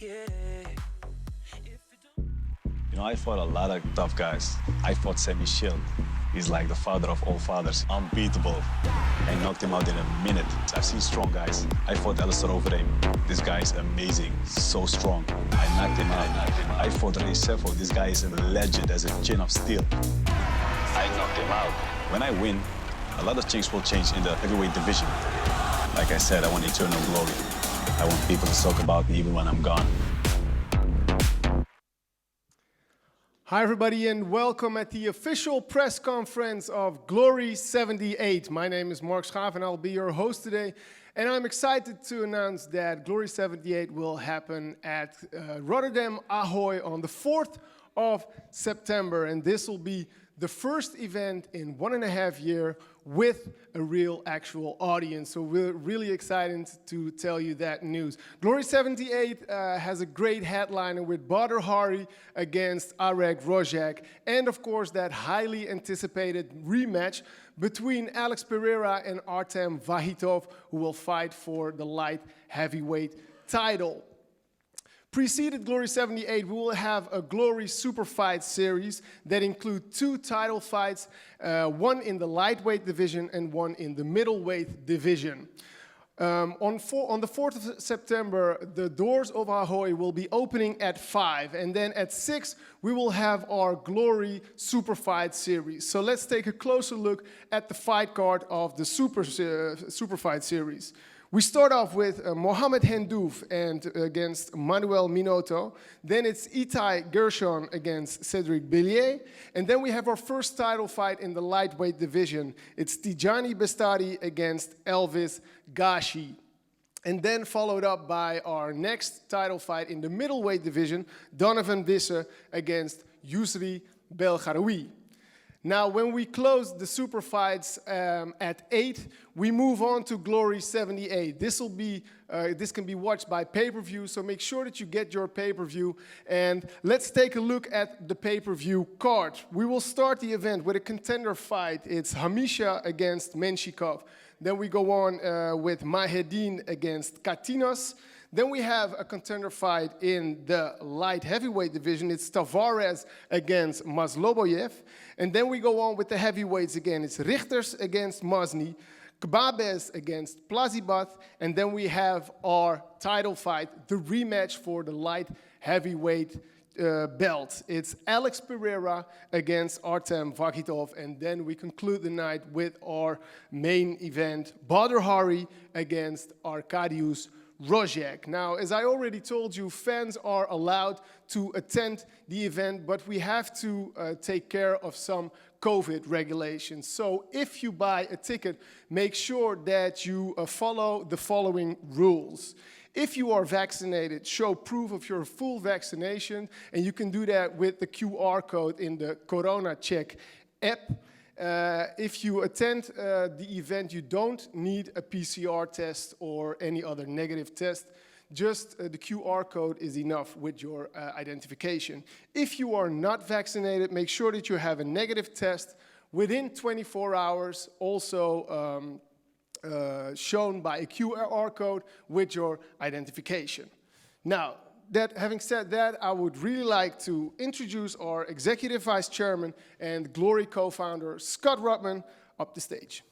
You know, I fought a lot of tough guys. I fought Sammy Shield. He's like the father of all fathers, unbeatable. I knocked him out in a minute. I've seen strong guys. I fought Alistair Overeem. This guy is amazing, so strong. I knocked him out. I fought Ray Sefo. This guy is a legend as a chin of steel. I knocked him out. When I win, a lot of things will change in the heavyweight division. Like I said, I want eternal glory. I want people to talk about me even when I'm gone. Hi everybody and welcome at the official press conference of Glory 78. My name is Mark Schaaf and I'll be your host today. And I'm excited to announce that Glory 78 will happen at Rotterdam Ahoy on the 4th of September. And this will be the first event in 1.5 years with a real actual audience. So we're really excited to tell you that news. Glory 78 has a great headliner with Badr Hari against Arek Rogec. And of course that highly anticipated rematch between Alex Pereira and Artem Vahitov, who will fight for the light heavyweight title. Preceded Glory 78, we will have a Glory Super Fight series that include 2 title fights, one in the lightweight division and one in the middleweight division. On the 4th of September, the doors of Ahoy will be opening at 5, and then at 6, we will have our Glory Super Fight series. So let's take a closer look at the fight card of the Super Fight series. We start off with Mohamed Hendouf against Manuel Minotto. Then it's Itai Gershon against Cedric Billier. And then we have our first title fight in the lightweight division. It's Tijani Bestari against Elvis Gashi. And then followed up by our next title fight in the middleweight division, Donovan Wisse against Yusri Belgaroui. Now, when we close the super fights at 8, we move on to Glory 78. This can be watched by pay-per-view, so make sure that you get your pay-per-view. And let's take a look at the pay-per-view card. We will start the event with a contender fight. It's Hamisha against Menshikov. Then we go on with Mahedin against Katinos. Then we have a contender fight in the light heavyweight division. It's Tavares against Masloboyev. And then we go on with the heavyweights again. It's Richters against Masny, Kbabez against Plazibat. And then we have our title fight, the rematch for the light heavyweight belt. It's Alex Pereira against Artem Vahitov. And then we conclude the night with our main event, Badr Hari against Arkadiusz Rogec. Now, as I already told you, fans are allowed to attend the event, but we have to take care of some COVID regulations. So if you buy a ticket, make sure that you follow the following rules. If you are vaccinated, show proof of your full vaccination, and you can do that with the QR code in the Corona Check app. If you attend the event, you don't need a PCR test or any other negative test. Just the QR code is enough with your identification. If you are not vaccinated, make sure that you have a negative test within 24 hours, also shown by a QR code with your identification. Now, having said that, I would really like to introduce our Executive Vice Chairman and Glory co-founder, Scott Rutman, up the stage.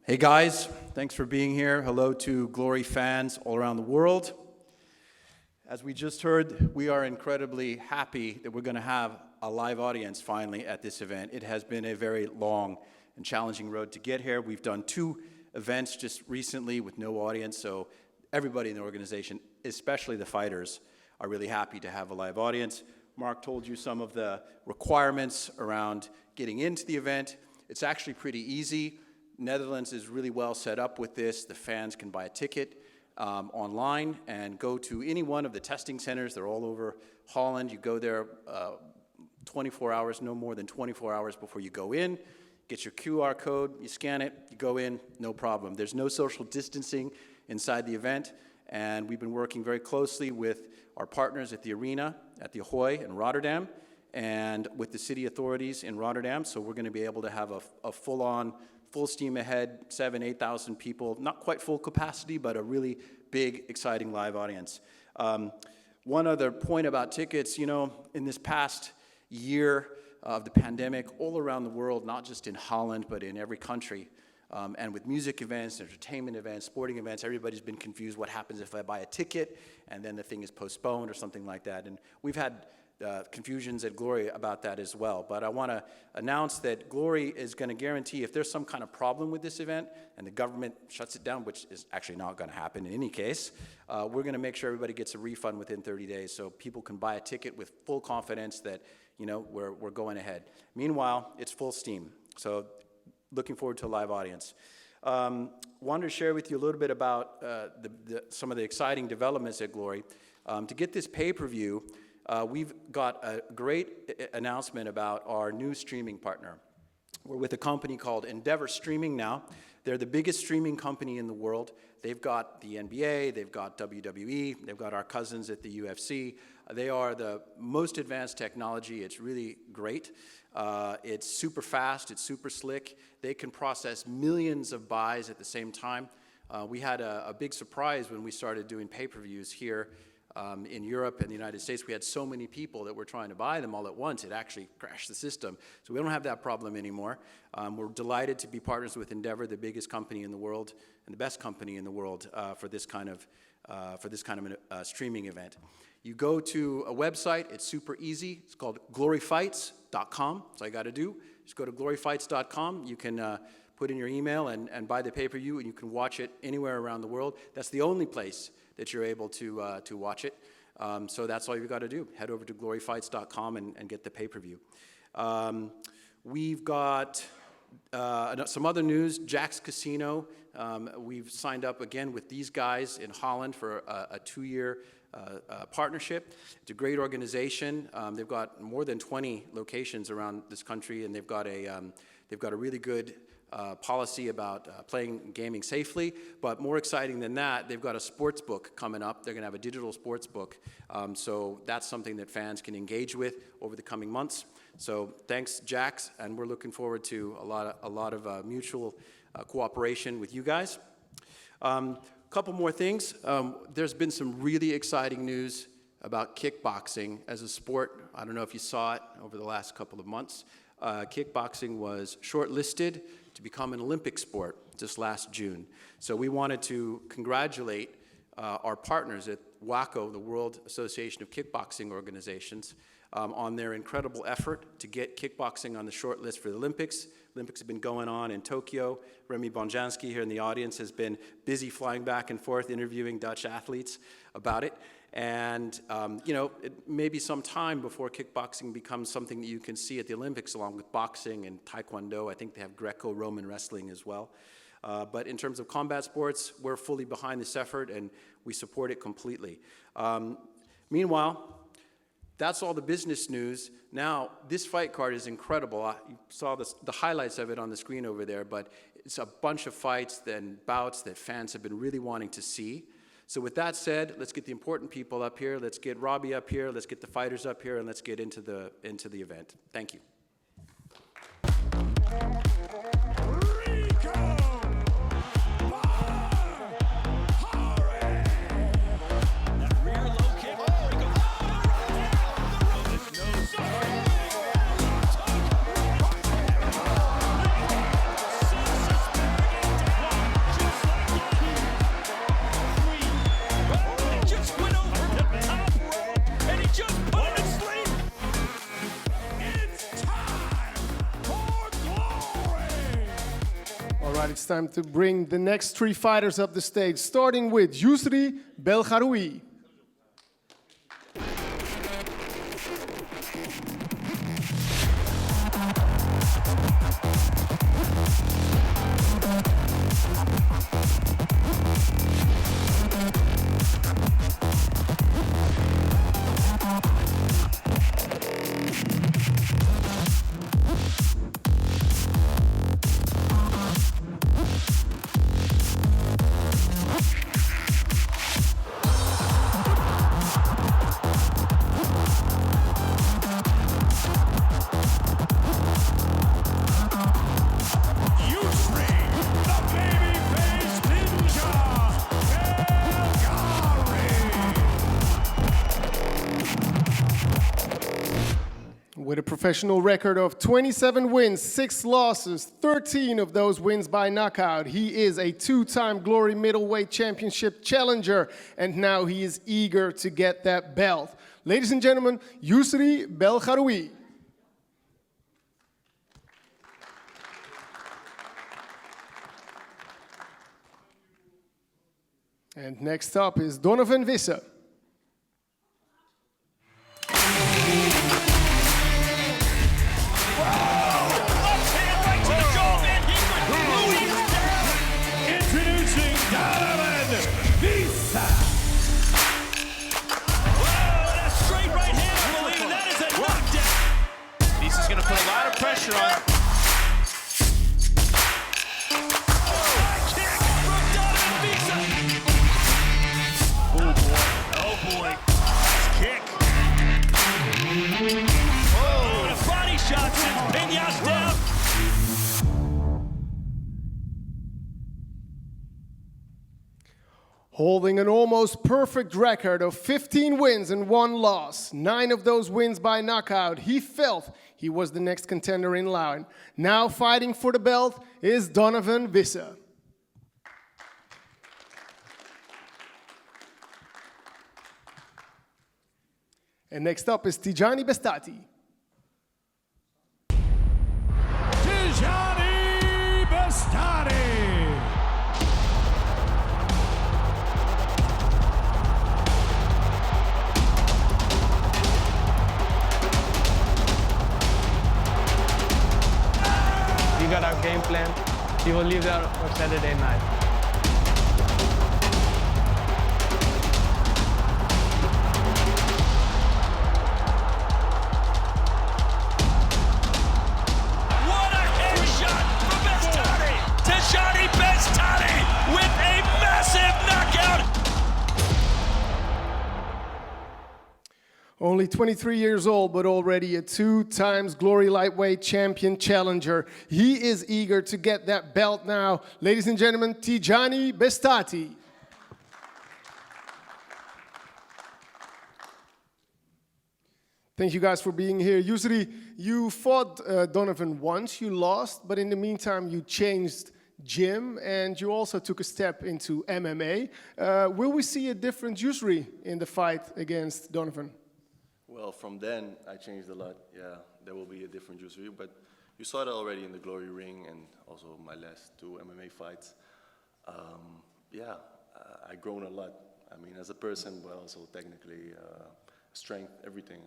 Hey guys, thanks for being here. Hello to Glory fans all around the world. As we just heard, we are incredibly happy that we're going to have a live audience finally at this event. It has been a very long and challenging road to get here. We've done 2 events just recently with no audience, so everybody in the organization, especially the fighters, are really happy to have a live audience. Mark told you some of the requirements around getting into the event. It's actually pretty easy. Netherlands is really well set up with this. The fans can buy a ticket. online and go to any one of the testing centers. They're all over Holland. You go there 24 hours, no more than 24 hours before you go in. Get your QR code, you scan it, you go in, no problem. There's no social distancing inside the event, and we've been working very closely with our partners at the arena, at the Ahoy in Rotterdam, and with the city authorities in Rotterdam, so we're going to be able to have a full-on, full steam ahead, 7,000, 8,000 people, not quite full capacity, but a really big, exciting live audience. One other point about tickets, you know, in this past year of the pandemic, all around the world, not just in Holland, but in every country, and with music events, entertainment events, sporting events, everybody's been confused what happens if I buy a ticket and then the thing is postponed or something like that. And we've had confusions at Glory about that as well. But I want to announce that Glory is going to guarantee if there's some kind of problem with this event and the government shuts it down, which is actually not going to happen in any case, we're going to make sure everybody gets a refund within 30 days so people can buy a ticket with full confidence that, you know, we're going ahead. Meanwhile, it's full steam. So looking forward to a live audience. Wanted to share with you a little bit about some of the exciting developments at Glory. To get this pay-per-view, we've got a great announcement about our new streaming partner. We're with a company called Endeavor Streaming now. They're the biggest streaming company in the world. They've got the NBA, they've got WWE, they've got our cousins at the UFC. They are the most advanced technology. It's really great. It's super fast, it's super slick. They can process millions of buys at the same time. We had a big surprise when we started doing pay-per-views here in Europe and the United States. We had so many people that were trying to buy them all at once, it actually crashed the system. So we don't have that problem anymore. We're delighted to be partners with Endeavor, the biggest company in the world and the best company in the world for this kind of streaming event. You go to a website, it's super easy. It's called GloryFights.com. That's all you got to do. Just go to GloryFights.com. You can put in your email and buy the pay-per-view, and you can watch it anywhere around the world. That's the only place that you're able to watch it. So that's all you've got to do. Head over to GloryFights.com and get the pay-per-view. We've got some other news. Jack's Casino. We've signed up again with these guys in Holland for a 2-year partnership. It's a great organization. They've got more than 20 locations around this country, and they've got a really good policy about playing gaming safely, but more exciting than that, they've got a sports book coming up. They're going to have a digital sports book, so that's something that fans can engage with over the coming months. So thanks, Jax, and we're looking forward to a lot of mutual cooperation with you guys. Couple more things. There's been some really exciting news about kickboxing as a sport. I don't know if you saw it over the last couple of months. Kickboxing was shortlisted to become an Olympic sport just last June. So we wanted to congratulate our partners at WACO, the World Association of Kickboxing Organizations, on their incredible effort to get kickboxing on the short list for the Olympics. Olympics have been going on in Tokyo. Remy Bonjanski here in the audience has been busy flying back and forth interviewing Dutch athletes about it. And, you know, it may be some time before kickboxing becomes something that you can see at the Olympics along with boxing and taekwondo. I think they have Greco-Roman wrestling as well. But in terms of combat sports, we're fully behind this effort and we support it completely. Meanwhile, that's all the business news. Now, this fight card is incredible. You saw the highlights of it on the screen over there, but it's a bunch of fights and bouts that fans have been really wanting to see. So with that said, let's get the important people up here. Let's get Robbie up here. Let's get the fighters up here, and let's get into the event. Thank you. Rico Verhoeven. That rear low kick. Rico just went over the top rope, and he just put it to sleep. It's time for glory. All right, it's time to bring the next 3 fighters up the stage, starting with Yusri Belkharoui. With a professional record of 27 wins, 6 losses, 13 of those wins by knockout, he is a 2-time Glory Middleweight Championship challenger, and now he is eager to get that belt. Ladies and gentlemen, Yusri Belkharoui. And next up is Donovan Wisse. Pressure on. Kick from Donovan Wisse. Oh boy. Oh boy. Nice kick. Oh, and a body shot sends Peñas down. Holding an almost perfect record of 15 wins and 1 loss, 9 of those wins by knockout, he felt he was the next contender in line. Now fighting for the belt is Donovan Wisse. And next up is Tijani Bestati. Tijani Bestati. We got our game plan. We will leave there on Saturday night. What a headshot from Bestati! Tijani Bestati with a massive knockout! Only 23 years old, but already a 2-times Glory Lightweight Champion challenger. He is eager to get that belt now. Ladies and gentlemen, Tijani Bestati. Thank you guys for being here. Usually, you fought Donovan once, you lost, but in the meantime, you changed gym and you also took a step into MMA. Will we see a different Yusri in the fight against Donovan? Well, from then, I changed a lot. Yeah, there will be a different Yusri, but you saw that already in the Glory Ring and also my last 2 MMA fights. I've grown a lot. I mean, as a person, but also technically, strength, everything.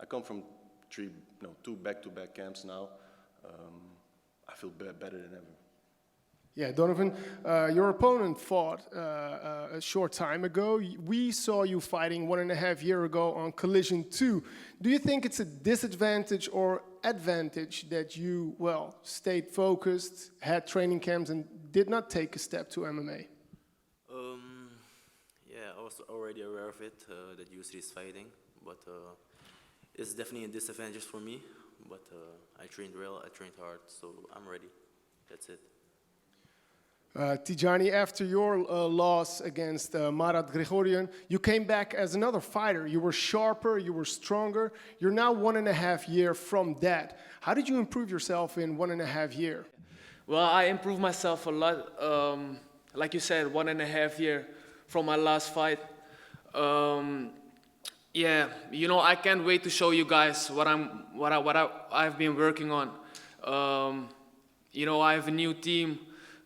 I come from 2 back-to-back camps now. I feel better than ever. Yeah, Donovan, your opponent fought a short time ago. We saw you fighting 1.5 years ago on Collison 2. Do you think it's a disadvantage or advantage that you, well, stayed focused, had training camps, and did not take a step to MMA? Yeah, I was already aware of it, that Yusri is fighting, but it's definitely a disadvantage for me. But I trained well, I trained hard, so I'm ready. That's it. Tijani, after your loss against Marat Grigorian, you came back as another fighter. You were sharper, you were stronger. You're now 1.5 years from that. How did you improve yourself in 1.5 years? Well, I improved myself a lot. Like you said, 1.5 years from my last fight. Yeah, you know, I can't wait to show you guys what I've been working on. You know, I have a new team.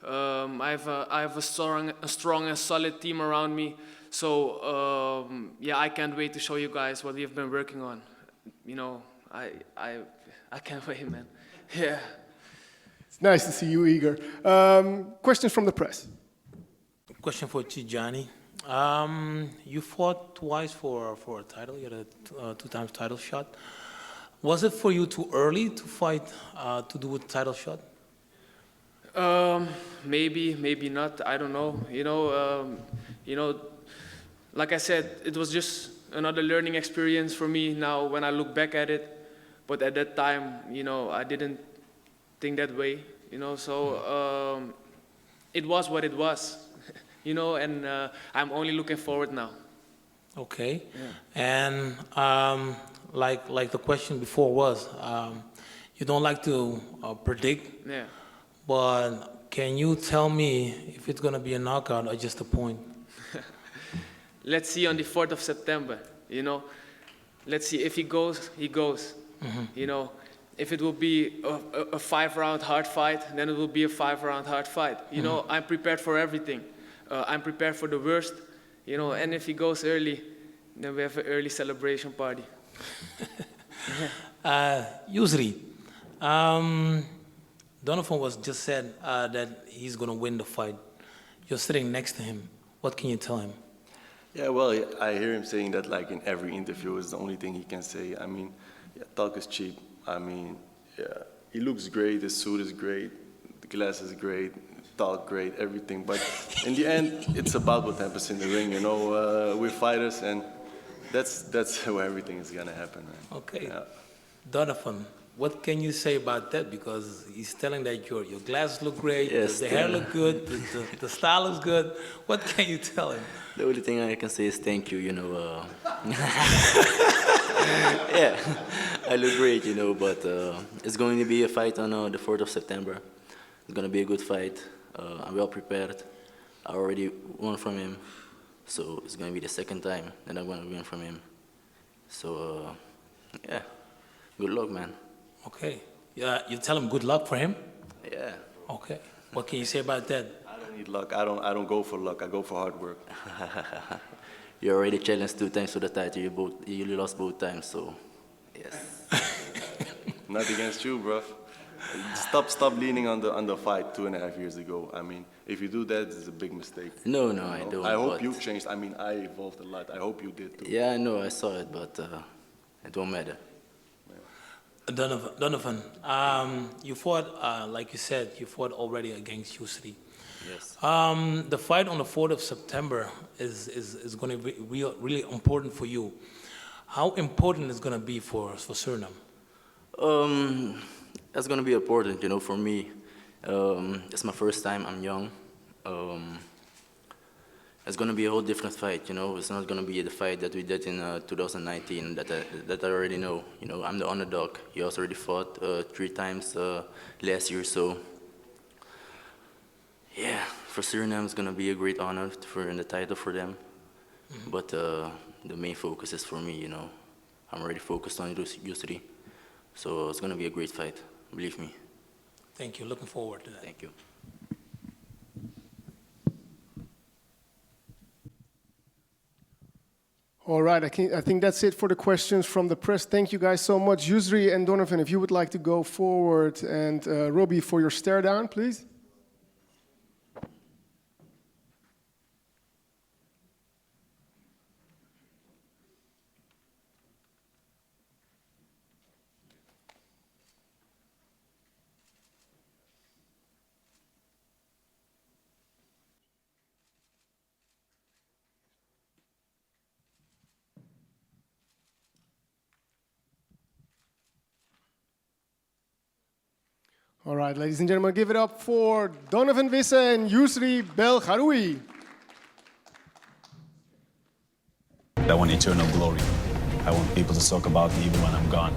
I have a strong and solid team around me. So yeah, I can't wait to show you guys what we've been working on. You know, I can't wait, man. Yeah. It's nice to see you eager. Questions from the press. Question for Tijani. You fought twice for a title. You had a 2-time title shot. Was it for you too early to fight to do a title shot? Maybe, maybe not. I don't know. You know, like I said, it was just another learning experience for me now when I look back at it. But at that time, you know, I didn't think that way. You know, so it was what it was. You know, and I'm only looking forward now. Okay. Yeah. And like the question before was, you don't like to predict, Yeah. but can you tell me if it's gonna be a knockout or just a point? Let's see on the 4th of September, you know. Let's see if he goes, he goes. You know, if it will be a 5-round hard fight, then it will be a 5-round hard fight. You know, I'm prepared for everything. I'm prepared for the worst, you know, and if he goes early, then we have an early celebration party. Usually, Donovan was just said that he's gonna win the fight. You're sitting next to him. What can you tell him? Yeah, well, I hear him saying that like in every interview is the only thing he can say. I mean, yeah, talk is cheap. I mean, yeah, he looks great, his suit is great, the glass is great, talk great, everything. But in the end, it's about what happens in the ring, you know. We're fighters, and that's where everything is gonna happen, man. Okay. Yeah. Donovan, what can you say about that? Because he's telling that your glasses look great, Yes, the hair yeah. look good, the style looks good. What can you tell him? The only thing I can say is thank you, you know. Yeah, I look great, you know, but it's going to be a fight on the 4th of September. It's going to be a good fight. I'm well prepared. I already won from him, so it's going to be the second time that I'm going to win from him. So, yeah, good luck, man. Okay. Yeah, you tell him good luck for him? Yeah. Okay. What can you say about that? I don't need luck. I don't go for luck. I go for hard work. You already challenged 2 times for the title. You lost both times, so yes. Not against you, bro. Stop leaning on the fight 2.5 years ago. I mean, if you do that, it's a big mistake. No, You I know? don't. I hope but- you changed. I mean, I evolved a lot. I hope you did too. Yeah, I know. I saw it, but it don't matter. Donovan, you fought, like you said, you fought already against Yusri. Yes. The fight on the 4th of September is going to be really important for you. How important is going to be for Suriname? That's gonna be important, you know, for me. It's my first time. I'm young. It's gonna be a whole different fight, you know. It's not gonna be the fight that we did in 2019 that I already know. You know, I'm the underdog. He also already fought 3 times last year, so yeah, for Suriname, it's gonna be a great honor for in the title for them. But the main focus is for me, you know. I'm already focused on U3, so it's gonna be a great fight. Believe me. Thank you. Looking forward to that. Thank you. All right, I think that's it for the questions from the press. Thank you guys so much. Yusri and Donovan, if you would like to go forward, and Robbie for your stare down, please. All right, ladies and gentlemen, give it up for Donovan Wisse and Yusri Belgaroui. I want eternal glory. I want people to talk about me even when I'm gone.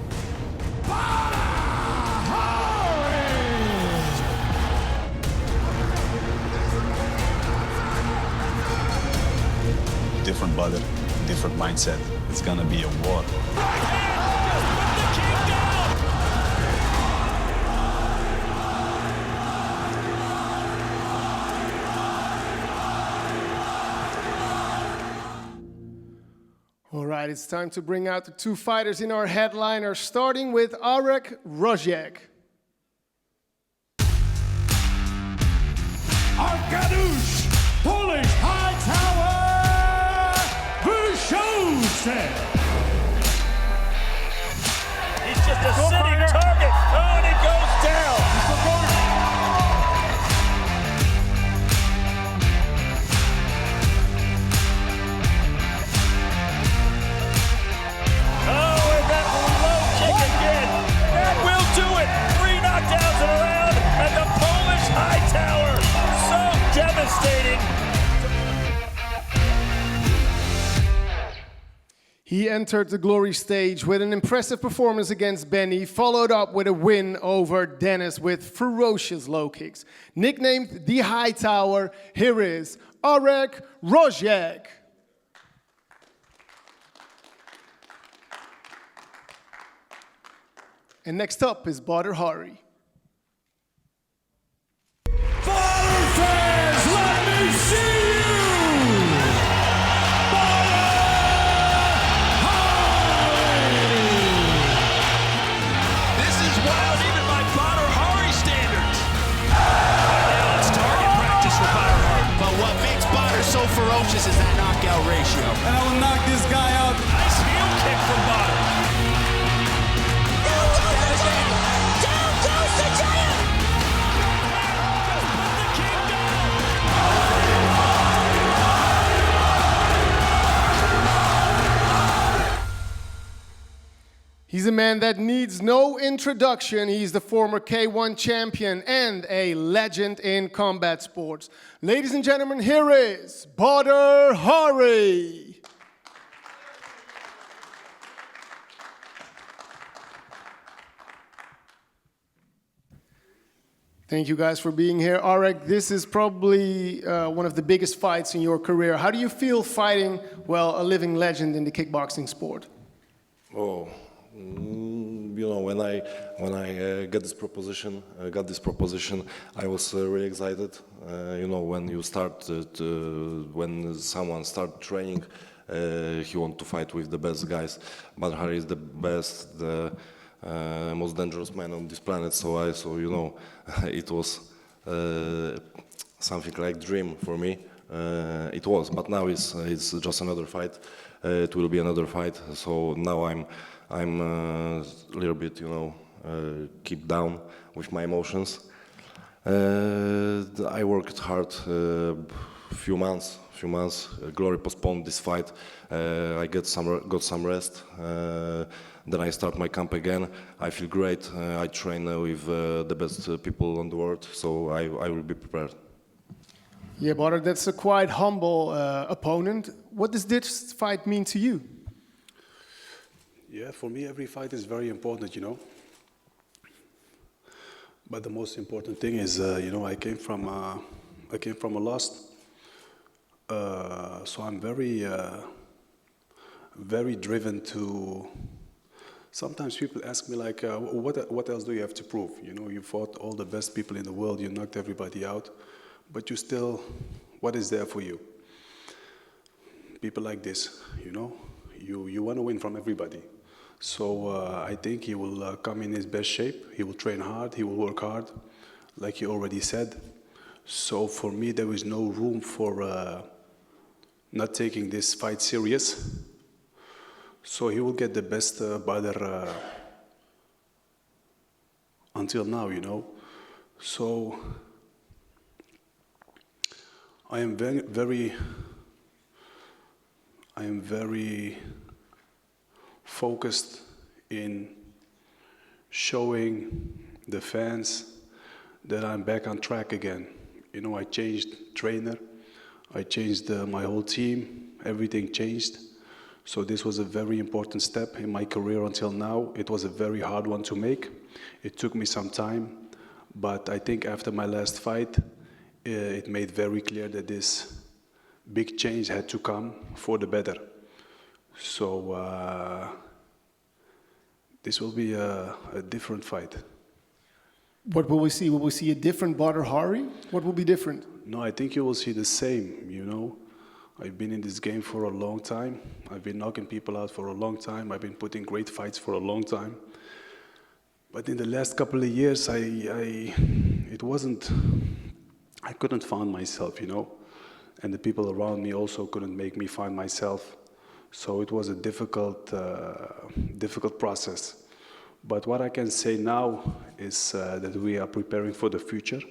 Different Badr, different mindset. It's gonna be a war. All right, it's time to bring out the 2 fighters in our headliner, starting with Arek Rogec. Arkadiusz, Polish high tower, Verhoeven. He's just a sitting target. Oh, and he goes down. Oh, and that low kick again. That will do it. 3 knockdowns in a round, and the Polish high tower. So devastating. He entered the glory stage with an impressive performance against Benny, followed up with a win over Dennis with ferocious low kicks. Nicknamed the High Tower, here is Arek Rogec. And next up is Badr Hari. Badr fans, let me see you! This is wild even by Badr Hari standards. Now it's target practice for Badr Hari. But what makes Badr so ferocious is that knockout ratio. And I will knock this guy out. Nice heel kick from Badr. Down goes the giant! He's a man that needs no introduction. He's the former K1 champion and a legend in combat sports. Ladies and gentlemen, here is Badr Hari. Thank you guys for being here. Arek, this is probably one of the biggest fights in your career. How do you feel fighting, well, a living legend in the kickboxing sport? Oh, you know, when I got this proposition, I was really excited. You know, when you start, when someone start training, he want to fight with the best guys. Badr Hari is the best, the most dangerous man on this planet. So you know, it was something like dream for me. It was, but now it's just another fight. It will be another fight. So now I'm a little bit, you know, keep down with my emotions. I worked hard few months. Glory postponed this fight. I got some rest. Then I start my camp again. I feel great. I train with the best people on the world, so I will be prepared. Yeah, Badr, that's a quite humble opponent. What does this fight mean to you? Yeah, for me, every fight is very important, you know. But the most important thing is, you know, I came from a loss. So I'm very driven to. Sometimes people ask me like, what else do you have to prove? You know, you fought all the best people in the world, you knocked everybody out, but you still, what is there for you? People like this, you know, you want to win from everybody. So I think he will come in his best shape. He will train hard. He will work hard, like you already said. So for me, there is no room for not taking this fight serious. So he will get the best Badr until now, you know. So I am very focused in showing the fans that I'm back on track again. You know, I changed trainer, I changed my whole team, everything changed. So this was a very important step in my career until now. It was a very hard one to make. It took me some time, but I think after my last fight, it made very clear that this big change had to come for the better. So this will be a different fight. What will we see? Will we see a different Badr Hari? What will be different? No, I think you will see the same, you know. I've been in this game for a long time. I've been knocking people out for a long time. I've been putting great fights for a long time. But in the last couple of years, I couldn't find myself, you know. And the people around me also couldn't make me find myself. So it was a difficult process. But what I can say now is that we are preparing for the future.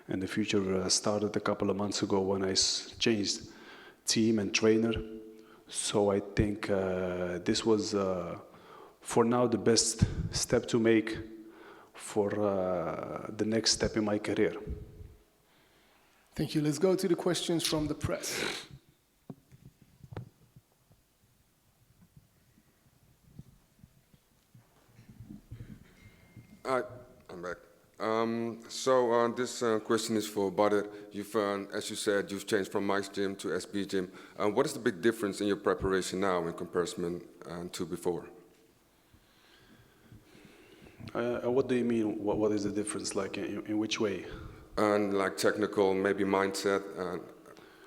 And the future started a couple of months ago when I changed team and trainer. So I think this was, for now, the best step to make for the next step in my career. Thank you. Let's go to the questions from the press. Hi, I'm back. This question is for Badr. You've, as you said, you've changed from Mike's gym to SB gym. What is the big difference in your preparation now in comparison to before? What do you mean? What is the difference? Like in which way? And like technical, maybe mindset,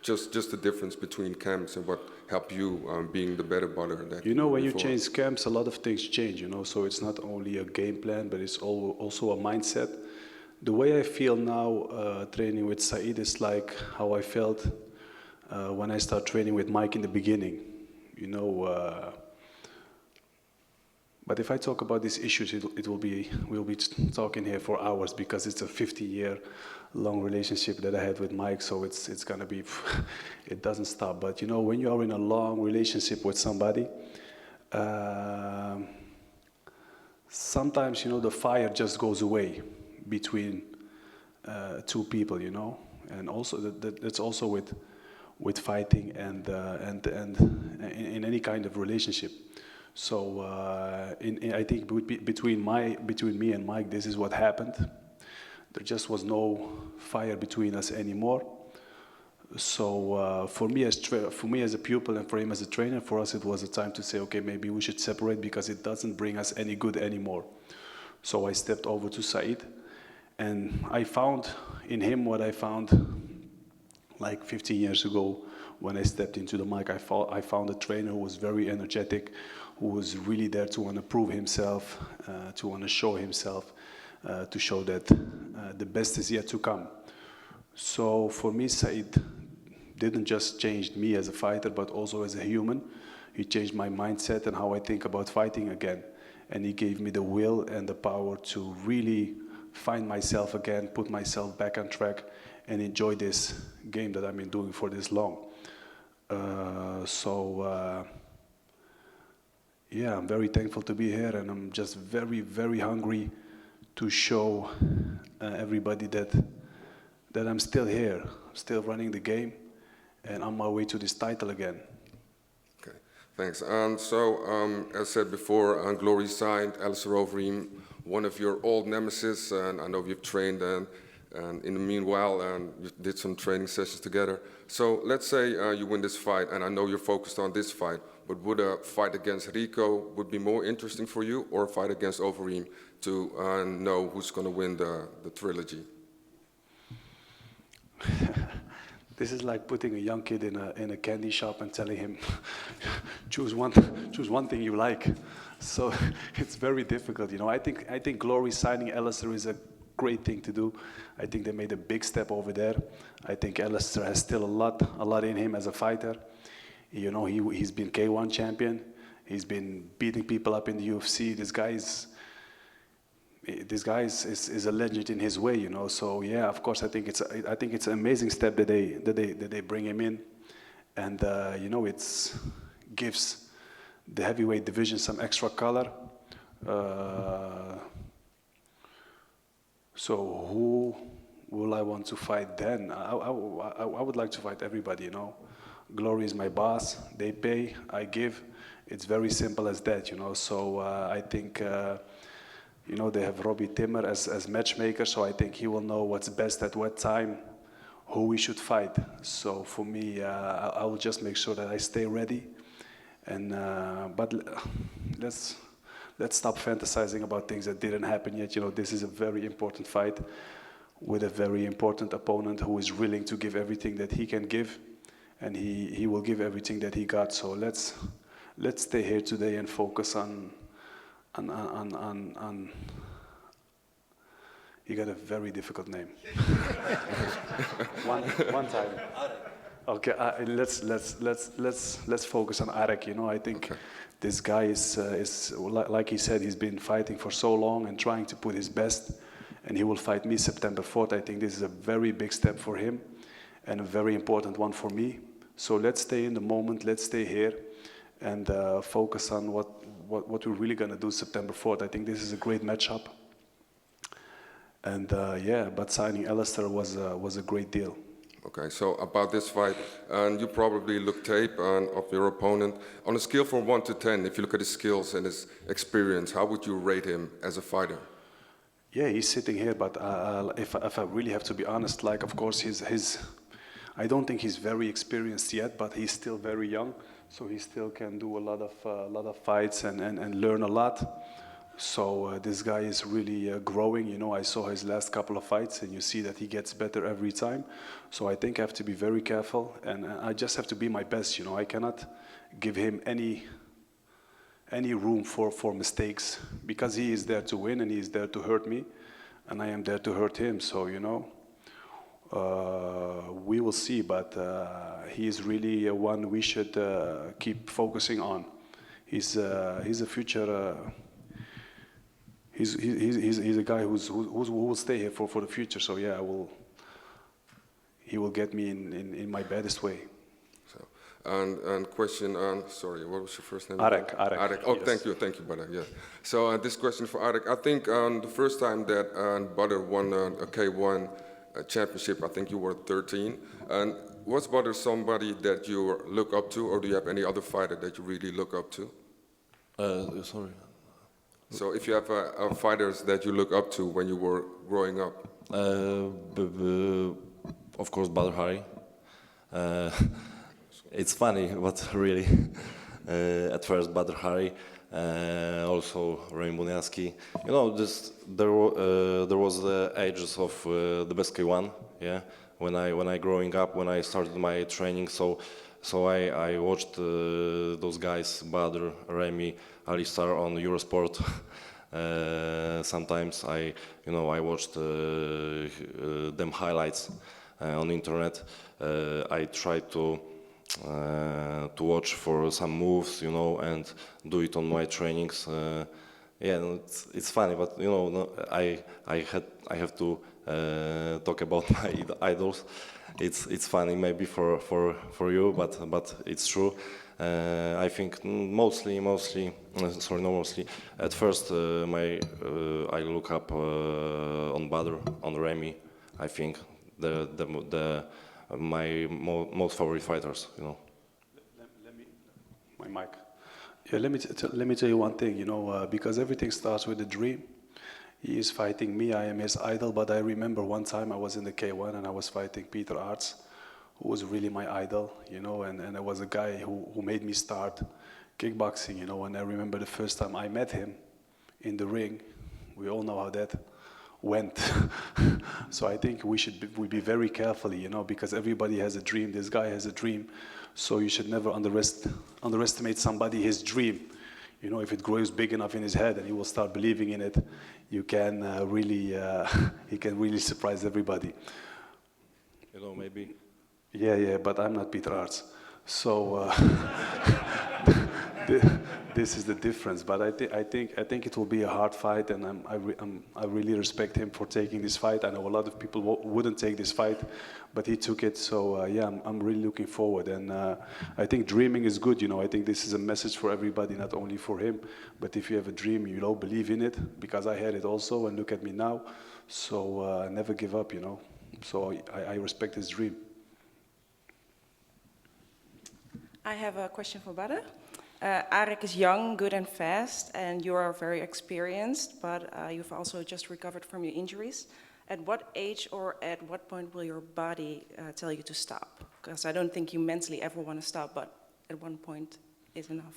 just the difference between camps and what helped you being the better Badr. That you know, when before. you change camps, a lot of things change. You know, so it's not only a game plan, but it's also a mindset. The way I feel now training with Saeed is like how I felt when I started training with Mike in the beginning. You know. But if I talk about these issues, we'll be talking here for hours because it's a 50-year-long relationship that I had with Mike. So it's gonna be, it doesn't stop. But you know, when you are in a long relationship with somebody, sometimes you know the fire just goes away between two people. You know, and also that's also with fighting and in any kind of relationship. So I think between me and Mike, this is what happened. There just was no fire between us anymore. So for me as a pupil and for him as a trainer, for us it was a time to say, okay, maybe we should separate because it doesn't bring us any good anymore. So I stepped over to Saeed, and I found in him what I found like 15 years ago when I stepped into the mic. I found a trainer who was very energetic, who was really there to want to prove himself, to want to show himself, to show that the best is yet to come. So for me, Saeed didn't just change me as a fighter, but also as a human. He changed my mindset and how I think about fighting again. And he gave me the will and the power to really find myself again, put myself back on track, and enjoy this game that I've been doing for this long. Yeah, I'm very thankful to be here, and I'm just very, very hungry to show everybody that I'm still here, still running the game, and on my way to this title again. Okay, thanks. As said before, Glory signed Alistair Overeem, one of your old nemesis, and I know you've trained and in the meanwhile, you did some training sessions together. So let's say you win this fight, and I know you're focused on this fight, but would a fight against Rico would be more interesting for you, or a fight against Overeem to know who's going to win the trilogy? This is like putting a young kid in a candy shop and telling him, choose one thing you like. So it's very difficult, you know. I think Glory signing Alistair is a great thing to do. I think they made a big step over there. I think Alistair has still a lot in him as a fighter. You know, he's been K1 champion. He's been beating people up in the UFC. This guy is a legend in his way, you know. So yeah, of course, I think it's an amazing step that they bring him in, and you know, it gives the heavyweight division some extra color. So who will I want to fight then? I would like to fight everybody, you know. Glory is my boss. They pay, I give. It's very simple as that, you know. So I think, you know, they have Robbie Timmer as matchmaker, so I think he will know what's best at what time, who we should fight. So for me, I will just make sure that I stay ready. And but let's stop fantasizing about things that didn't happen yet. You know, this is a very important fight with a very important opponent who is willing to give everything that he can give, and he will give everything that he got. So let's stay here today and focus on. You got a very difficult name. one time. Okay, let's focus on Arek. You know, I think this guy is like he said, he's been fighting for so long and trying to put his best, and he will fight me September 4th. I think this is a very big step for him, and a very important one for me. So let's stay in the moment. Let's stay here, and focus on what we're really gonna do September 4th. I think this is a great matchup. And yeah, but signing Alistair was a great deal. Okay, so about this fight, and you probably look tape of your opponent. On a scale from 1 to 10, if you look at his skills and his experience, how would you rate him as a fighter? Yeah, he's sitting here, but if I really have to be honest, like, of course, I don't think he's very experienced yet, but he's still very young, so he still can do a lot of fights and learn a lot. So this guy is really growing. You know, I saw his last couple of fights, and you see that he gets better every time. So I think I have to be very careful, and I just have to be my best. You know, I cannot give him any room for mistakes, because he is there to win and he is there to hurt me, and I am there to hurt him. So, you know, we will see, but he is really one we should keep focusing on. He's a future. He's a guy who will stay here for the future. So yeah, he will get me in my baddest way. And question on, sorry, what was your first name? Arek. Oh, Yes. thank you, Badr. Yeah. So this question for Arek. I think the first time that Badr won a K1 championship, I think you were 13. And was Badr somebody that you look up to, or do you have any other fighter that you really look up to? Sorry. So if you have fighters that you look up to when you were growing up? Of course, Badr Hari. It's funny, but really, at first Badr Hari, also Remy Buniacki. You know, there was the ages of the best K1, yeah. When I growing up, when I started my training, so I watched those guys, Badr, Remy, Alistar on Eurosport. Sometimes I watched them highlights on the internet. I tried to watch for some moves, you know, and do it on my trainings. Yeah, it's funny, but you know, I have to talk about my idols. It's funny maybe for you, but it's true. I think mostly. At first, I look up on Badr, on Remy. I think my most favorite fighters, you know. My mic. Yeah, let me tell you one thing, you know, because everything starts with a dream. He is fighting me, I am his idol, but I remember one time I was in the K1 and I was fighting Peter Arts, who was really my idol, you know, and I was a guy who made me start kickboxing, you know, and I remember the first time I met him in the ring. We all know how that went. So I think we be very careful, you know, because everybody has a dream. This guy has a dream, so you should never underestimate somebody, his dream. You know, if it grows big enough in his head and he will start believing in it, you can he can really surprise everybody. You know, maybe. Yeah, but I'm not Peter Arts, so this is the difference. But I think it will be a hard fight, and I really respect him for taking this fight. I know a lot of people wouldn't take this fight, but he took it. So yeah, I'm really looking forward, and I think dreaming is good. You know, I think this is a message for everybody, not only for him. But if you have a dream, you know, believe in it, because I had it also, and look at me now. So never give up. You know, so I respect his dream. I have a question for Badr. Arek is young, good and fast, and you are very experienced, but you've also just recovered from your injuries. At what age or at what point will your body tell you to stop? Because I don't think you mentally ever want to stop, but at one point is enough.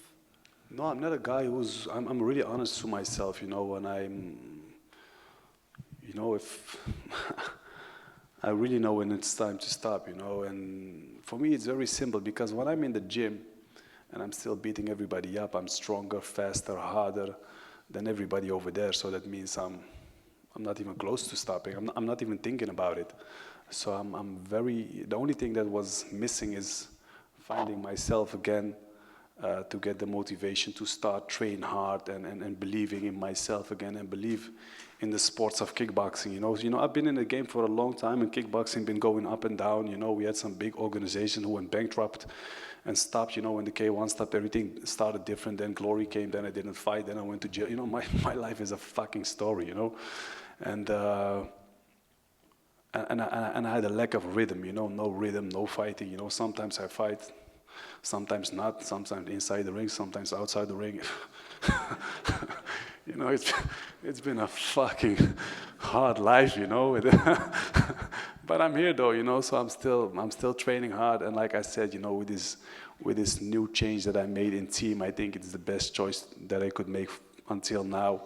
No, I'm not a guy I'm really honest to myself, you know, when if I really know when it's time to stop, you know, and for me it's very simple, because when I'm in the gym and I'm still beating everybody up, I'm stronger, faster, harder than everybody over there, so that means I'm not even close to stopping. I'm not even thinking about it. So the only thing that was missing is finding myself again, to get the motivation to start train hard and believing in myself again, and believe in the sports of kickboxing. You know, I've been in the game for a long time, and kickboxing been going up and down. You know, we had some big organization who went bankrupt and stopped. You know, when the K1 stopped, everything started different. Then Glory came, then I didn't fight, then I went to jail. You know, my life is a fucking story, you know. And I had a lack of rhythm, you know, no rhythm, no fighting. You know, sometimes I fight, sometimes not, sometimes inside the ring, sometimes outside the ring. You know, it's been a fucking hard life, you know. But I'm here though, you know, so I'm still training hard. And like I said, you know, with this new change that I made in team, I think it's the best choice that I could make until now.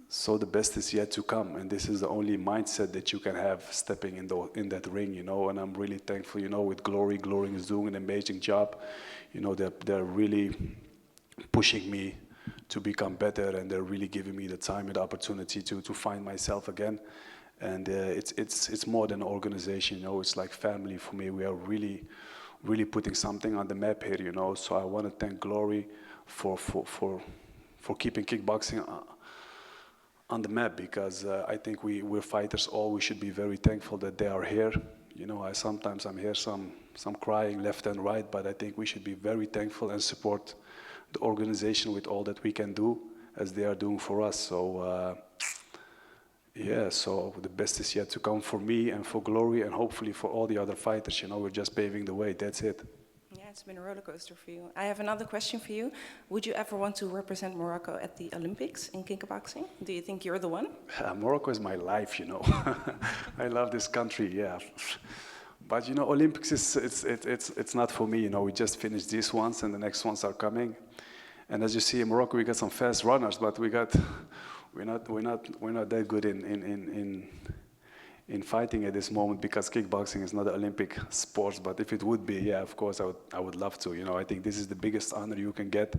So the best is yet to come, and this is the only mindset that you can have stepping in that ring, you know. And I'm really thankful, you know, with Glory is doing an amazing job. You know, they're really pushing me to become better, and they're really giving me the time and the opportunity to find myself again. And it's more than an organization, you know. It's like family for me. We are really putting something on the map here, you know. So I want to thank Glory for keeping kickboxing on the map, because I think we're fighters all. We should be very thankful that they are here. You know, sometimes I'm here some crying left and right, but I think we should be very thankful and support the organization with all that we can do as they are doing for us. So yeah, so the best is yet to come for me and for Glory, and hopefully for all the other fighters. You know, we're just paving the way. That's it. Yeah, it's been a roller coaster for you. I have another question for you. Would you ever want to represent Morocco at the Olympics in kickboxing? Do you think you're the one? Morocco is my life, you know. I love this country, yeah. But you know, Olympics it's not for me. You know, we just finished these ones, and the next ones are coming. And as you see in Morocco, we got some fast runners, but we're not that good in fighting at this moment, because kickboxing is not an Olympic sport. But if it would be, yeah, of course, I would love to. You know, I think this is the biggest honor you can get,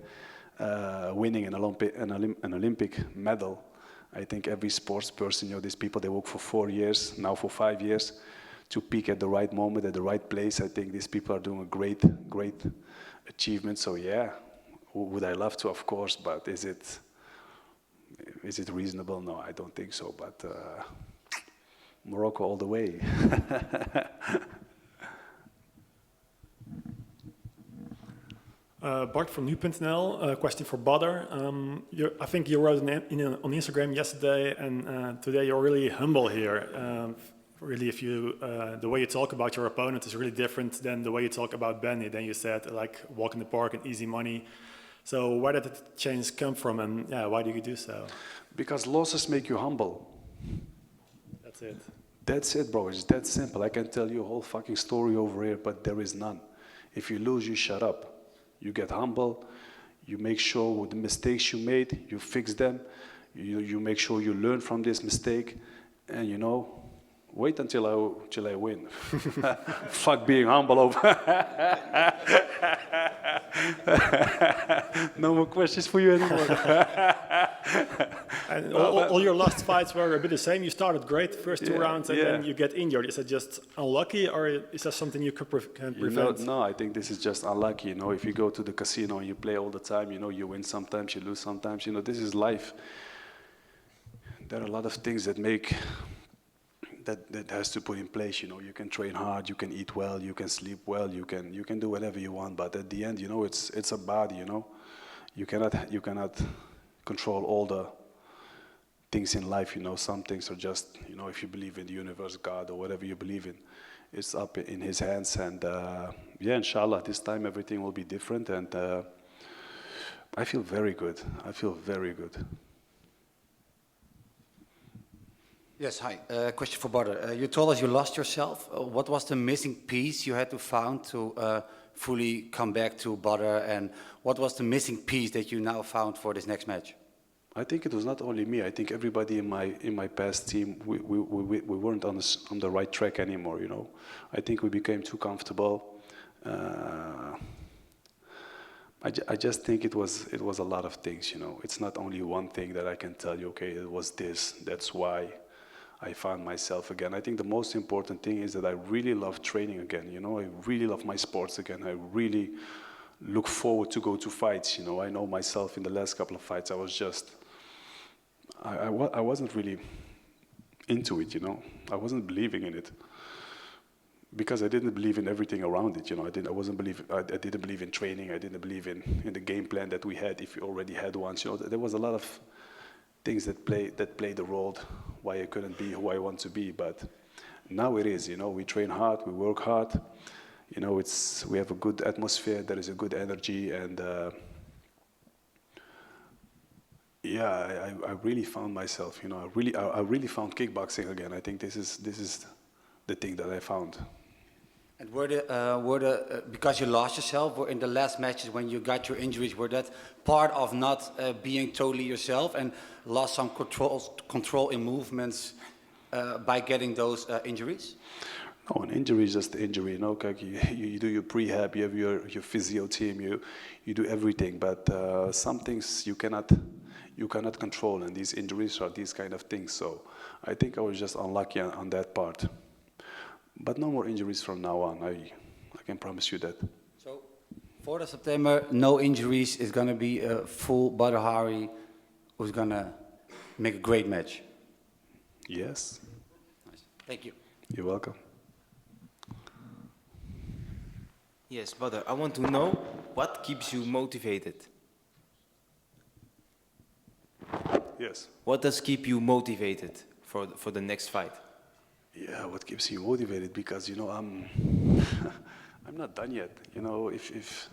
winning an Olympic medal. I think every sports person, you know, these people, they work for 4 years, now for 5 years, to peak at the right moment, at the right place. I think these people are doing a great achievement. So yeah, would I love to? Of course, but is it reasonable? No, I don't think so. But Morocco all the way. Bart from nu.nl, question for Badr. I think you wrote on Instagram yesterday, and today you're really humble here. Really, if you the way you talk about your opponent is really different than the way you talk about Benny. Then you said like walk in the park and easy money. So where did the change come from, and yeah, why do you do so? Because losses make you humble. That's it. That's it, bro. It's that simple. I can tell you a whole fucking story over here, but there is none. If you lose, you shut up. You get humble. You make sure with the mistakes you made, you fix them. You make sure you learn from this mistake, and you know, wait until I win. Fuck being humble over. No more questions for you anymore. And all your last fights were a bit the same. You started great first two rounds, and then you get injured. Is it just unlucky, or is that something you can prevent? No, I think this is just unlucky. You know, if you go to the casino and you play all the time, you know, you win sometimes, you lose sometimes. You know, this is life. There are a lot of things that make. That has to put in place. You know, you can train hard, you can eat well, you can sleep well, you can do whatever you want. But at the end, you know, it's a body. You know, you cannot control all the things in life. You know, some things are just, you know, if you believe in the universe, God, or whatever you believe in, it's up in His hands. And yeah, inshallah, this time everything will be different. And I feel very good. I feel very good. Yes, hi. Question for Badr. You told us you lost yourself. What was the missing piece you had to find to fully come back to Badr, and what was the missing piece that you now found for this next match? I think it was not only me. I think everybody in my past team, we weren't on the right track anymore. You know, I think we became too comfortable. I just think it was a lot of things. You know, it's not only one thing that I can tell you. Okay, it was this. That's why I found myself again. I think the most important thing is that I really love training again. You know, I really love my sports again. I really look forward to go to fights. You know, I know myself in the last couple of fights, I was just, I wasn't really into it. You know, I wasn't believing in it because I didn't believe in everything around it. You know, I didn't believe in training. I didn't believe in the game plan that we had. If you already had one, you know, there was a lot of things that played the role why I couldn't be who I want to be. But now it is, you know, we train hard, we work hard, you know, we have a good atmosphere, there is a good energy, and Yeah, I really found myself. You know, I really found kickboxing again. I think this is the thing that I found. And because you lost yourself, were in the last matches when you got your injuries, were that part of not being totally yourself and lost some control in movements by getting those injuries? No, an injury is just an injury. You know, you do your prehab, you have your physio team, you do everything. But some things you cannot control, and these injuries are these kind of things. So I think I was just unlucky on that part. But no more injuries from now on. I can promise you that. So 4th of September, no injuries. It's going to be a full Badr Hari who's going to make a great match. Yes. Nice. Thank you. You're welcome. Yes, Badr, I want to know what keeps you motivated. Yes. What does keep you motivated for the next fight? Yeah, what keeps you motivated? Because you know I'm not done yet. You know, if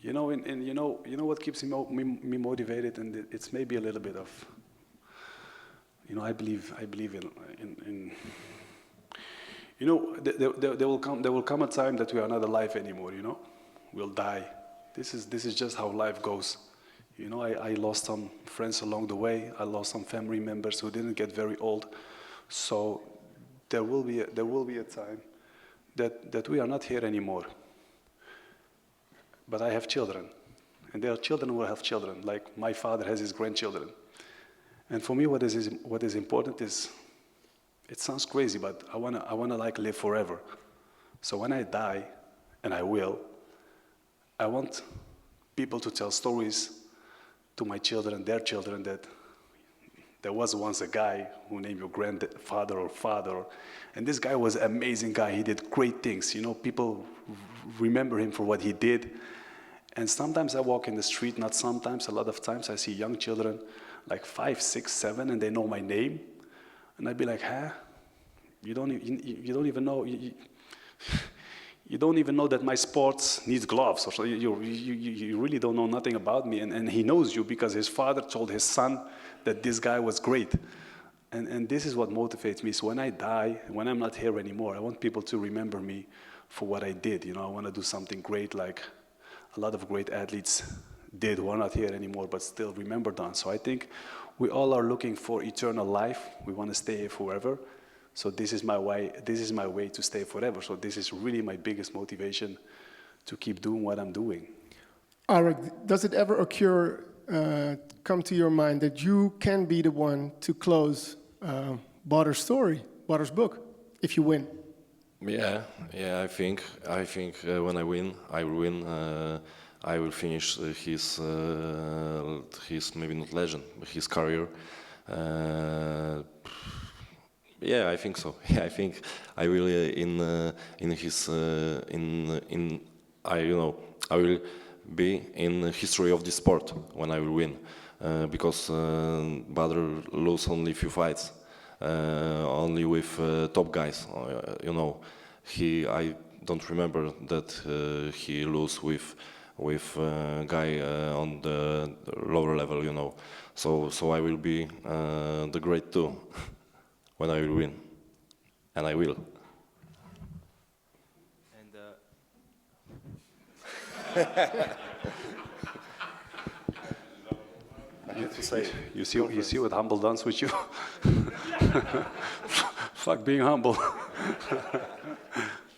you know, and you know what keeps me motivated, and it's maybe a little bit of, you know, I believe in you know, there will come a time that we are not alive anymore. You know, we'll die. This is just how life goes. You know, I lost some friends along the way. I lost some family members who didn't get very old. So there will be a time that we are not here anymore. But I have children, and there are children who will have children, like my father has his grandchildren. And for me, what is important is, it sounds crazy, but I wanna like live forever. So when I die, and I will, I want people to tell stories to my children, their children, that there was once a guy who named your grandfather or father, and this guy was an amazing guy. He did great things. You know, people remember him for what he did. And sometimes I walk in the street, not sometimes, a lot of times I see young children, like 5, 6, 7, and they know my name. And I'd be like, huh? You don't even know. You don't even know that my sports needs gloves, or so you really don't know nothing about me. And he knows you because his father told his son that this guy was great. And this is what motivates me. So when I die, when I'm not here anymore, I want people to remember me for what I did. You know, I want to do something great, like a lot of great athletes did who are not here anymore, but still remembered on. So I think we all are looking for eternal life. We want to stay here forever. So this is my way to stay forever. So this is really my biggest motivation to keep doing what I'm doing. Arek, does it ever come to your mind that you can be the one to close Badr's story, Badr's book, if you win? Yeah, I think when I win, I will win. I will finish his maybe not legend, but his career. Yeah, I think so. Yeah, I think I will I will be in the history of the sport when I will win, because Badr lose only few fights, only with top guys. You know, I don't remember that he lose with guy on the lower level. You know, so I will be the great too. When I will win, and I will. You see what humble does with you? Fuck being humble.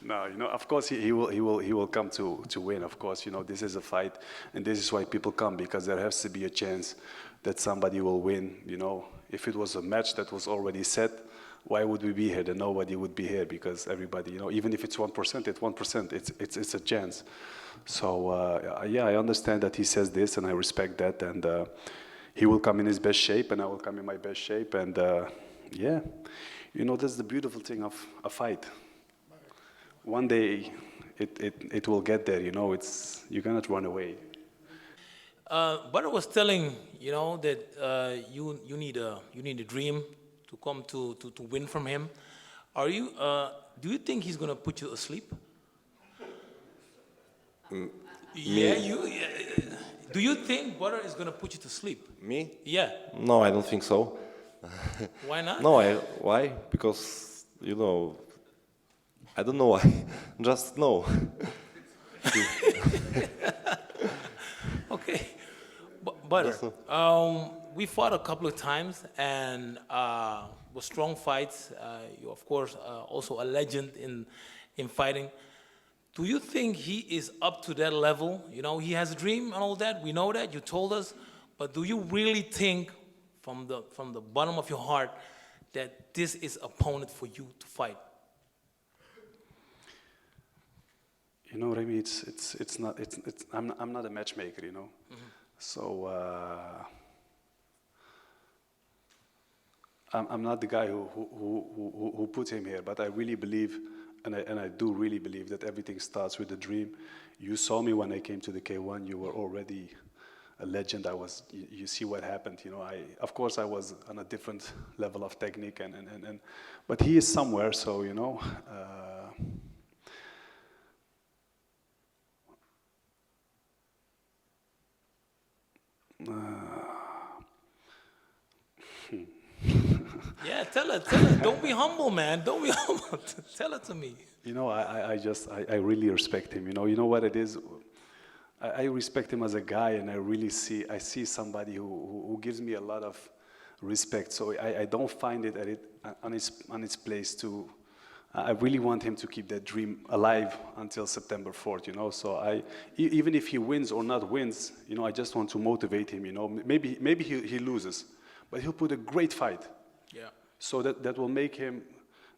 No, you know, of course he will come to win. Of course, you know, this is a fight, and this is why people come, because there has to be a chance that somebody will win. You know, if it was a match that was already set, why would we be here? Then nobody would be here, because everybody, you know, even if it's 1%, it's 1%. It's a chance. So yeah, I understand that he says this, and I respect that. And he will come in his best shape, and I will come in my best shape. And yeah, you know, that's the beautiful thing of a fight. One day, it will get there. You know, you cannot run away. Badr was telling, you know, that you need a dream to come to win from him. Do you think he's gonna put you asleep? Yeah, Do you think Badr is gonna put you to sleep? Me? Yeah. No, I don't think so. Why not? No, why? Because, you know, I don't know why. Just no. Okay. Badr, we fought a couple of times and were strong fights. You, of course, also a legend in fighting. Do you think he is up to that level? You know, he has a dream and all that. We know that. You told us. But do you really think, from the bottom of your heart, that this is opponent for you to fight? You know, Remy, it's not. I'm not a matchmaker. You know, so I'm not the guy who put him here. But I really believe. And I do really believe that everything starts with a dream. You saw me when I came to the K1. You were already a legend. You see what happened. You know, of course I was on a different level of technique, but he is somewhere. So you know. Yeah, tell it. Don't be humble, man. Don't be humble. Tell it to me. You know, I really respect him. You know what it is? I respect him as a guy, and I see somebody who gives me a lot of respect. So I don't find it on its place to. I really want him to keep that dream alive until September 4th. You know, so even if he wins or not wins, you know, I just want to motivate him. You know, maybe he loses, but he'll put a great fight. Yeah. So that will make him,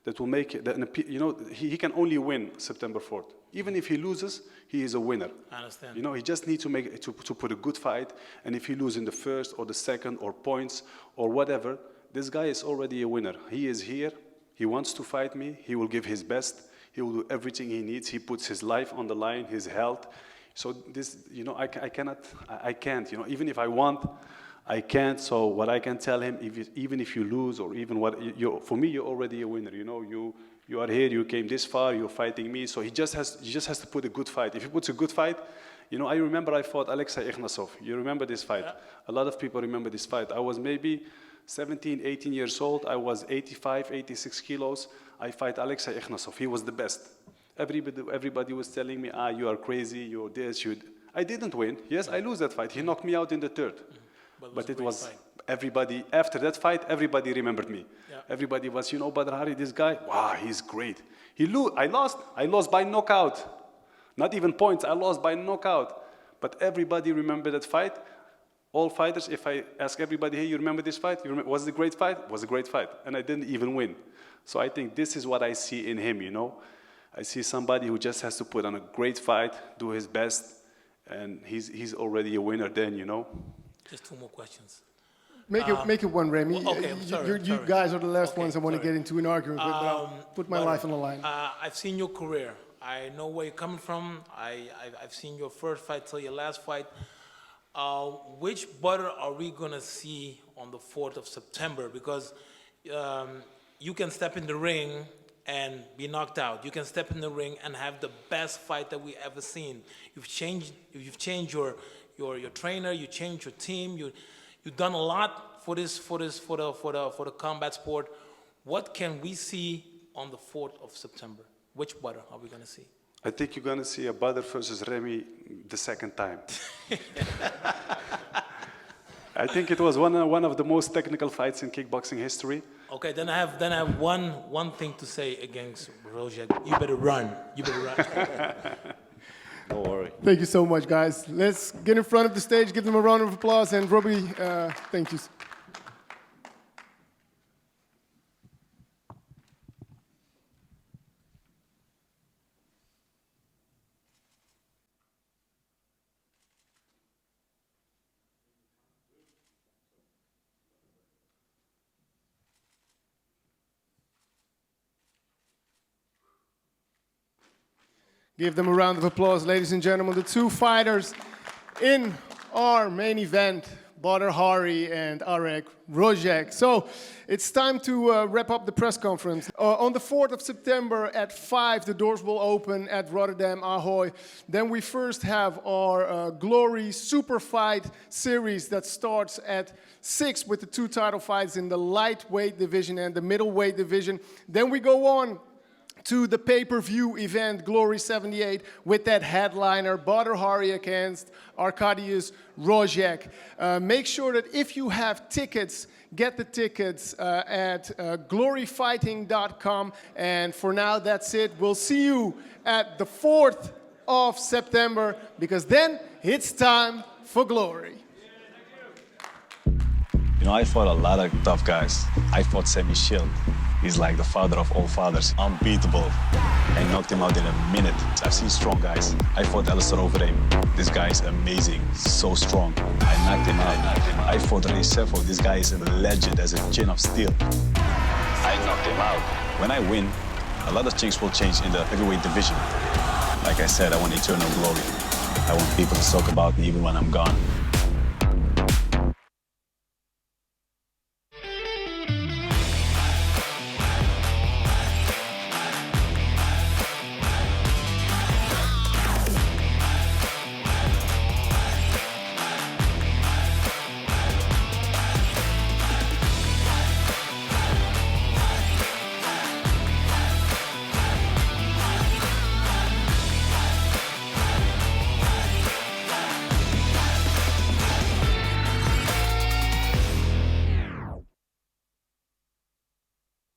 you know, he can only win September 4th. Even if he loses, he is a winner. I understand. You know, he just needs to put a good fight, and if he loses in the first or the second or points or whatever, this guy is already a winner. He is here, he wants to fight me, he will give his best, he will do everything he needs, he puts his life on the line, his health. So this, you know, I can't, you know, even if I want, I can't. So what I can tell him, even if you lose or even for me, you're already a winner. You know, you are here, you came this far, you're fighting me. So he just has to put a good fight. If he puts a good fight, you know, I remember I fought Alexei Ignasov. You remember this fight? Yeah. A lot of people remember this fight. I was maybe 17, 18 years old. I was 85, 86 kilos. I fight Alexei Ignasov. He was the best. Everybody was telling me, you are crazy, you're this, I didn't win. Yes, I lose that fight. He knocked me out in the third. But it was everybody, after that fight, everybody remembered me. Yeah. Everybody was, you know, Badr Hari, this guy, wow, he's great. I lost by knockout. Not even points, I lost by knockout. But everybody remembered that fight. All fighters, if I ask everybody, hey, you remember this fight? Was it a great fight? It was a great fight. And I didn't even win. So I think this is what I see in him, you know. I see somebody who just has to put on a great fight, do his best, and he's already a winner then, you know. Just two more questions. Make it one, Remy. Okay, I'm sorry. You guys are the last ones I want to get into an argument with, but I'll put my life on the line. I've seen your career. I know where you're coming from. I've seen your first fight till your last fight. Which Badr are we going to see on the 4th of September? Because you can step in the ring and be knocked out. You can step in the ring and have the best fight that we ever seen. You've changed your trainer, you changed your team, you've done a lot for the combat sport. What can we see on the 4th of September? Which Badr are we going to see? I think you're going to see a Badr versus Remy the second time. I think it was one of the most technical fights in kickboxing history. Okay, then I have one thing to say against Rogec. You better run. You better run. Don't worry. Thank you so much, guys. Let's get in front of the stage, give them a round of applause, and Robbie, thank you. Give them a round of applause, ladies and gentlemen. The two fighters in our main event, Badr Hari and Arek Rogec. So it's time to wrap up the press conference. On the 4th of September at 5, the doors will open at Rotterdam Ahoy. Then we first have our Glory Super Fight series that starts at 6 with the 2 title fights in the lightweight division and the middleweight division. Then we go on to the pay-per-view event, Glory 78, with that headliner, Badr Hari against Arek Rogec. Make sure that if you have tickets, get the tickets at GelreDome.com. And for now, that's it. We'll see you at the 4th of September, because then it's time for Glory. You know, I fought a lot of tough guys. I fought Sammy Shield. He's like the father of all fathers, unbeatable. I knocked him out in a minute. I've seen strong guys. I fought Overeem. This guy is amazing, so strong. I knocked him out. I fought Ray Sefo. This guy is a legend, as a chin of steel. I knocked him out. When I win, a lot of things will change in the heavyweight division. Like I said, I want eternal glory. I want people to talk about me even when I'm gone.